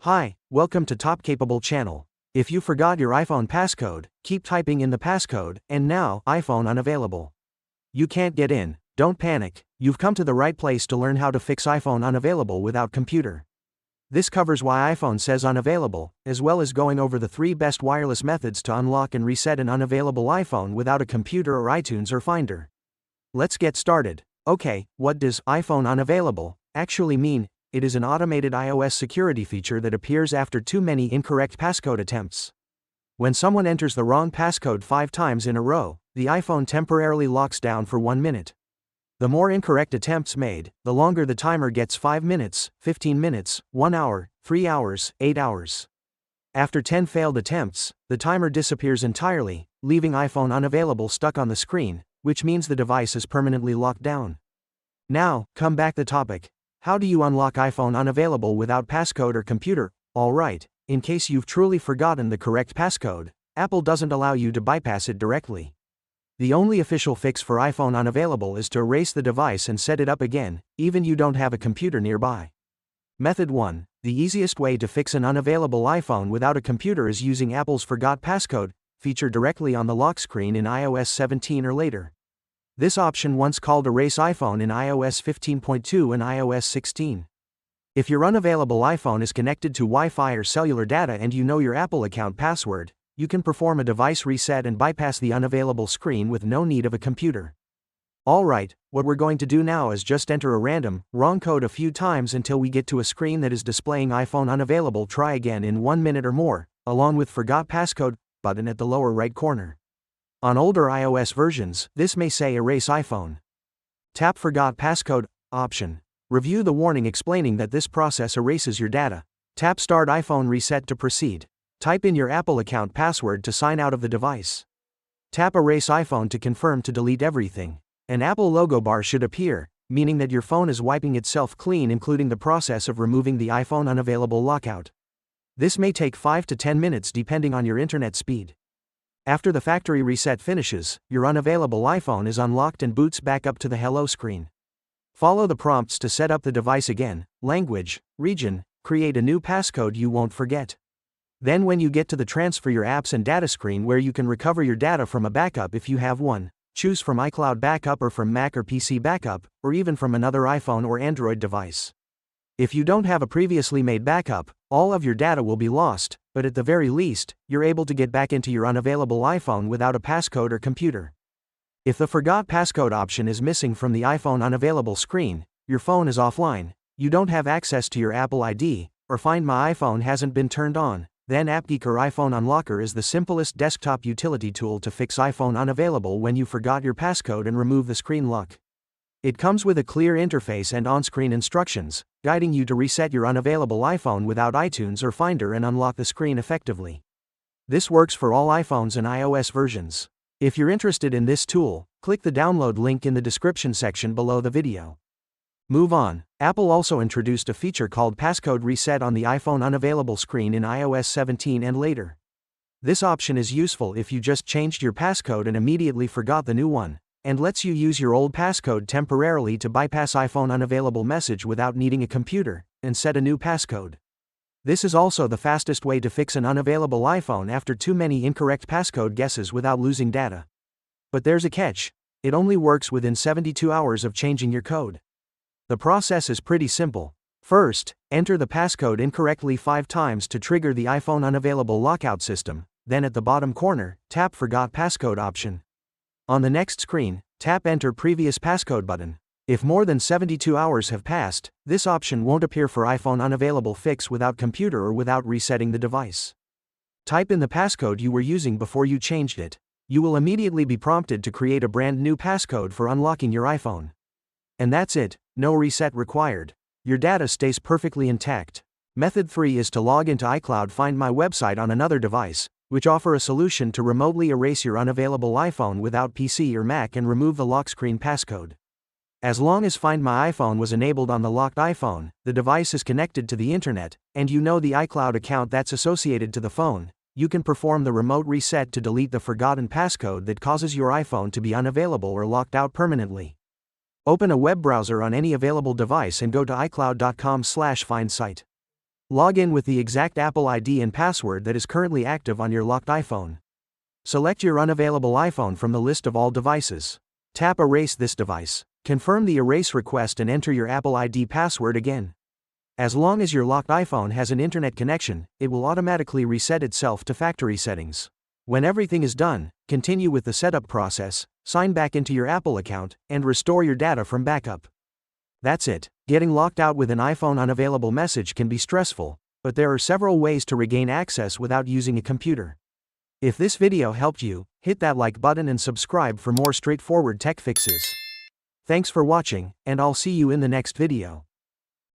Hi, welcome to Top Capable channel. If you forgot your iPhone passcode, keep typing in the passcode, and now, iPhone unavailable. You can't get in, don't panic, you've come to the right place to learn how to fix iPhone unavailable without computer. This covers why iPhone says unavailable, as well as going over the 3 best wireless methods to unlock and reset an unavailable iPhone without a computer or iTunes or Finder. Let's get started. Okay, what does iPhone unavailable actually mean? It is an automated iOS security feature that appears after too many incorrect passcode attempts. When someone enters the wrong passcode 5 times in a row, the iPhone temporarily locks down for 1 minute. The more incorrect attempts made, the longer the timer gets: 5 minutes, 15 minutes, 1 hour, 3 hours, 8 hours. After 10 failed attempts, the timer disappears entirely, leaving iPhone unavailable stuck on the screen, which means the device is permanently locked down. Now, come back the topic. How do you unlock iPhone unavailable without passcode or computer? Alright, in case you've truly forgotten the correct passcode, Apple doesn't allow you to bypass it directly. The only official fix for iPhone unavailable is to erase the device and set it up again, even you don't have a computer nearby. Method 1. The easiest way to fix an unavailable iPhone without a computer is using Apple's Forgot Passcode feature directly on the lock screen in iOS 17 or later. This option once called Erase iPhone in iOS 15.2 and iOS 16. If your unavailable iPhone is connected to Wi-Fi or cellular data and you know your Apple account password, you can perform a device reset and bypass the unavailable screen with no need of a computer. Alright, what we're going to do now is just enter a random, wrong code a few times until we get to a screen that is displaying iPhone unavailable. Try again in 1 minute or more, along with Forgot Passcode button at the lower right corner. On older iOS versions, this may say Erase iPhone. Tap Forgot Passcode option. Review the warning explaining that this process erases your data. Tap Start iPhone Reset to proceed. Type in your Apple account password to sign out of the device. Tap Erase iPhone to confirm to delete everything. An Apple logo bar should appear, meaning that your phone is wiping itself clean, including the process of removing the iPhone unavailable lockout. This may take 5 to 10 minutes depending on your internet speed. After the factory reset finishes, your unavailable iPhone is unlocked and boots back up to the Hello screen. Follow the prompts to set up the device again: language, region, create a new passcode you won't forget. Then when you get to the Transfer Your Apps and Data screen where you can recover your data from a backup if you have one, choose from iCloud backup or from Mac or PC backup, or even from another iPhone or Android device. If you don't have a previously made backup, all of your data will be lost, but at the very least, you're able to get back into your unavailable iPhone without a passcode or computer. If the Forgot Passcode option is missing from the iPhone unavailable screen, your phone is offline, you don't have access to your Apple ID, or Find My iPhone hasn't been turned on, then Appgeeker iPhone Unlocker is the simplest desktop utility tool to fix iPhone unavailable when you forgot your passcode and remove the screen lock. It comes with a clear interface and on-screen instructions, guiding you to reset your unavailable iPhone without iTunes or Finder and unlock the screen effectively. This works for all iPhones and iOS versions. If you're interested in this tool, click the download link in the description section below the video. Move on. Apple also introduced a feature called Passcode Reset on the iPhone unavailable screen in iOS 17 and later. This option is useful if you just changed your passcode and immediately forgot the new one, and lets you use your old passcode temporarily to bypass iPhone unavailable message without needing a computer, and set a new passcode. This is also the fastest way to fix an unavailable iPhone after too many incorrect passcode guesses without losing data. But there's a catch: it only works within 72 hours of changing your code. The process is pretty simple. First, enter the passcode incorrectly 5 times to trigger the iPhone unavailable lockout system, then at the bottom corner, tap Forgot Passcode option. On the next screen, tap Enter Previous Passcode button. If more than 72 hours have passed, this option won't appear for iPhone unavailable fix without computer or without resetting the device. Type in the passcode you were using before you changed it. You will immediately be prompted to create a brand new passcode for unlocking your iPhone. And that's it, no reset required. Your data stays perfectly intact. Method 3 is to log into iCloud Find My website on another device, which offer a solution to remotely erase your unavailable iPhone without PC or Mac and remove the lock screen passcode. As long as Find My iPhone was enabled on the locked iPhone, the device is connected to the internet, and you know the iCloud account that's associated to the phone, you can perform the remote reset to delete the forgotten passcode that causes your iPhone to be unavailable or locked out permanently. Open a web browser on any available device and go to iCloud.com/find site. Log in with the exact Apple ID and password that is currently active on your locked iPhone. Select your unavailable iPhone from the list of all devices. Tap Erase this device. Confirm the erase request and enter your Apple ID password again. As long as your locked iPhone has an internet connection, it will automatically reset itself to factory settings. When everything is done, continue with the setup process, sign back into your Apple account, and restore your data from backup. That's it. Getting locked out with an iPhone unavailable message can be stressful, but there are several ways to regain access without using a computer. If this video helped you, hit that like button and subscribe for more straightforward tech fixes. Thanks for watching, and I'll see you in the next video.